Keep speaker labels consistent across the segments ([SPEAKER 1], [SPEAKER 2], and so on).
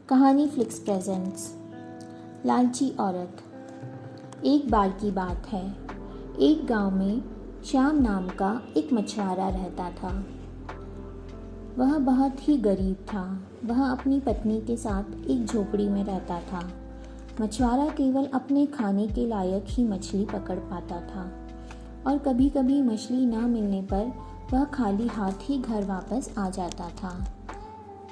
[SPEAKER 1] कहानी flix presents. लालची औरत। एक बार की बात है, एक गांव में श्याम नाम का एक मछुआरा रहता था। वह बहुत ही गरीब था। वह अपनी पत्नी के साथ एक झोपड़ी में रहता था। मछुआरा केवल अपने खाने के लायक ही मछली पकड़ पाता था और कभी कभी मछली न मिलने पर वह खाली हाथ ही घर वापस आ जाता था।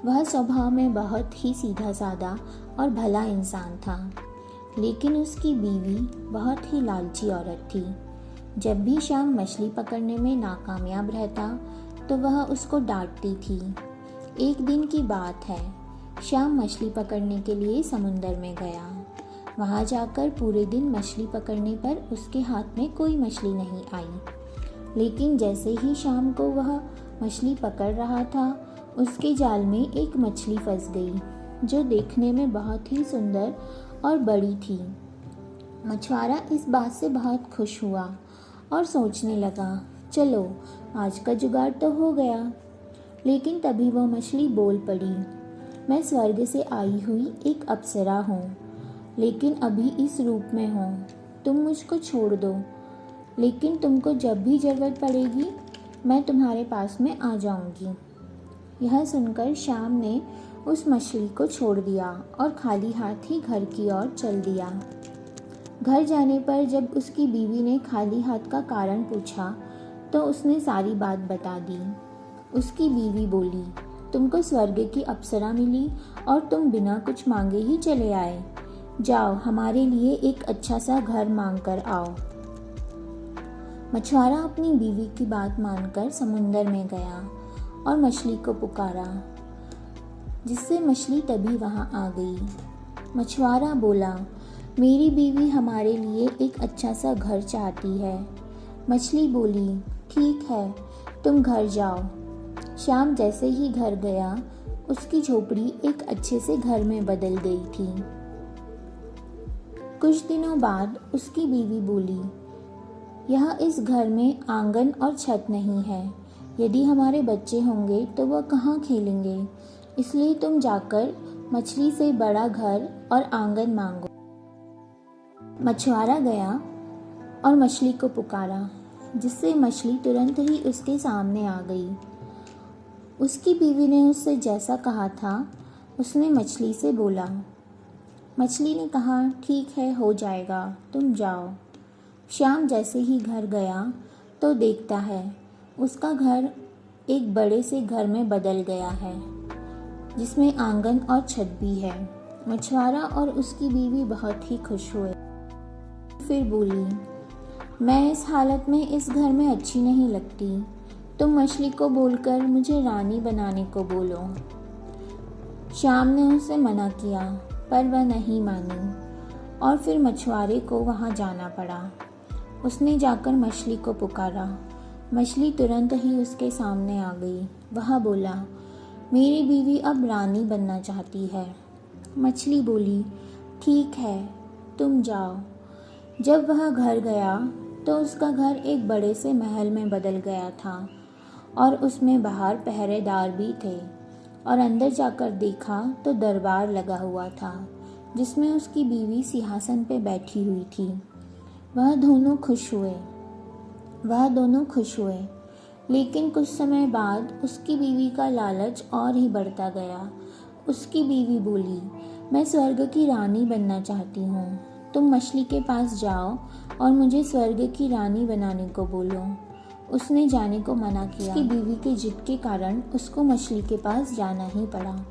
[SPEAKER 1] वह स्वभाव में बहुत ही सीधा साधा और भला इंसान था, लेकिन उसकी बीवी बहुत ही लालची औरत थी। जब भी श्याम मछली पकड़ने में नाकामयाब रहता तो वह उसको डांटती थी। एक दिन की बात है, श्याम मछली पकड़ने के लिए समुंदर में गया। वहां जाकर पूरे दिन मछली पकड़ने पर उसके हाथ में कोई मछली नहीं आई, लेकिन जैसे ही शाम को वह मछली पकड़ रहा था, उसके जाल में एक मछली फंस गई, जो देखने में बहुत ही सुंदर और बड़ी थी। मछुआरा इस बात से बहुत खुश हुआ और सोचने लगा, चलो आज का जुगाड़ तो हो गया। लेकिन तभी वह मछली बोल पड़ी, मैं स्वर्ग से आई हुई एक अप्सरा हूँ, लेकिन अभी इस रूप में हूँ। तुम मुझको छोड़ दो, लेकिन तुमको जब भी ज़रूरत पड़ेगी मैं तुम्हारे पास में आ जाऊंगी। यह सुनकर श्याम ने उस मछली को छोड़ दिया और खाली हाथ ही घर की ओर चल दिया। घर जाने पर जब उसकी बीवी ने खाली हाथ का कारण पूछा तो उसने सारी बात बता दी। उसकी बीवी बोली, तुमको स्वर्ग की अप्सरा मिली और तुम बिना कुछ मांगे ही चले आए। जाओ, हमारे लिए एक अच्छा सा घर मांग कर आओ। मछुआरा अपनी बीवी की बात मानकर समुंदर में गया और मछली को पुकारा, जिससे मछली तभी वहां आ गई। मछुआरा बोला, मेरी बीवी हमारे लिए एक अच्छा सा घर चाहती है। मछली बोली, ठीक है, तुम घर जाओ। श्याम जैसे ही घर गया, उसकी झोपड़ी एक अच्छे से घर में बदल गई थी। कुछ दिनों बाद उसकी बीवी बोली, यह इस घर में आंगन और छत नहीं है। यदि हमारे बच्चे होंगे तो वह कहाँ खेलेंगे, इसलिए तुम जाकर मछली से बड़ा घर और आंगन मांगो। मछुआरा गया और मछली को पुकारा, जिससे मछली तुरंत ही उसके सामने आ गई। उसकी बीवी ने उससे जैसा कहा था, उसने मछली से बोला। मछली ने कहा, ठीक है, हो जाएगा, तुम जाओ। श्याम जैसे ही घर गया तो देखता है उसका घर एक बड़े से घर में बदल गया है, जिसमें आंगन और छत भी है। मछुआरा और उसकी बीवी बहुत ही खुश हुए। फिर बोली, मैं इस हालत में इस घर में अच्छी नहीं लगती। तुम मछली को बोलकर मुझे रानी बनाने को बोलो। श्याम ने उसे मना किया, पर वह नहीं मानी और फिर मछुआरे को वहां जाना पड़ा। उसने जाकर मछली को पुकारा। मछली तुरंत ही उसके सामने आ गई। वह बोला, मेरी बीवी अब रानी बनना चाहती है। मछली बोली, ठीक है, तुम जाओ। जब वह घर गया तो उसका घर एक बड़े से महल में बदल गया था और उसमें बाहर पहरेदार भी थे, और अंदर जाकर देखा तो दरबार लगा हुआ था, जिसमें उसकी बीवी सिंहासन पे बैठी हुई थी। वह दोनों खुश हुए, लेकिन कुछ समय बाद उसकी बीवी का लालच और ही बढ़ता गया। उसकी बीवी बोली, मैं स्वर्ग की रानी बनना चाहती हूँ। तुम मछली के पास जाओ और मुझे स्वर्ग की रानी बनाने को बोलो। उसने जाने को मना किया। उसकी बीवी के जिद के कारण उसको मछली के पास जाना ही पड़ा।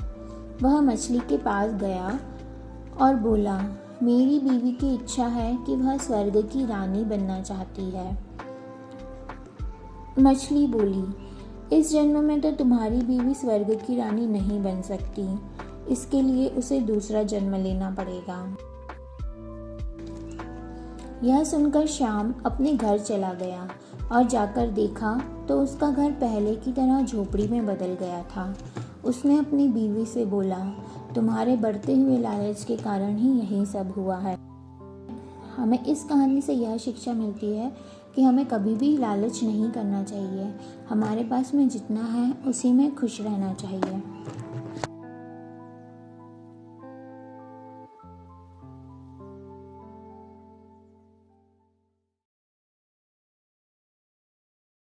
[SPEAKER 1] वह मछली के पास गया और बोला, मेरी बीवी की इच्छा है कि वह स्वर्ग की रानी बनना चाहती है। मछली बोली, इस जन्म में तो तुम्हारी बीवी स्वर्ग की रानी नहीं बन सकती। इसके लिए उसे दूसरा जन्म लेना पड़ेगा। यह सुनकर श्याम अपने घर चला गया और जाकर देखा तो उसका घर पहले की तरह झोपड़ी में बदल गया था। उसने अपनी बीवी से बोला, तुम्हारे बढ़ते हुए लालच के कारण ही यही सब हुआ है। हमें इस कहानी से यह शिक्षा मिलती है कि हमें कभी भी लालच नहीं करना चाहिए। हमारे पास में जितना है उसी में खुश रहना चाहिए।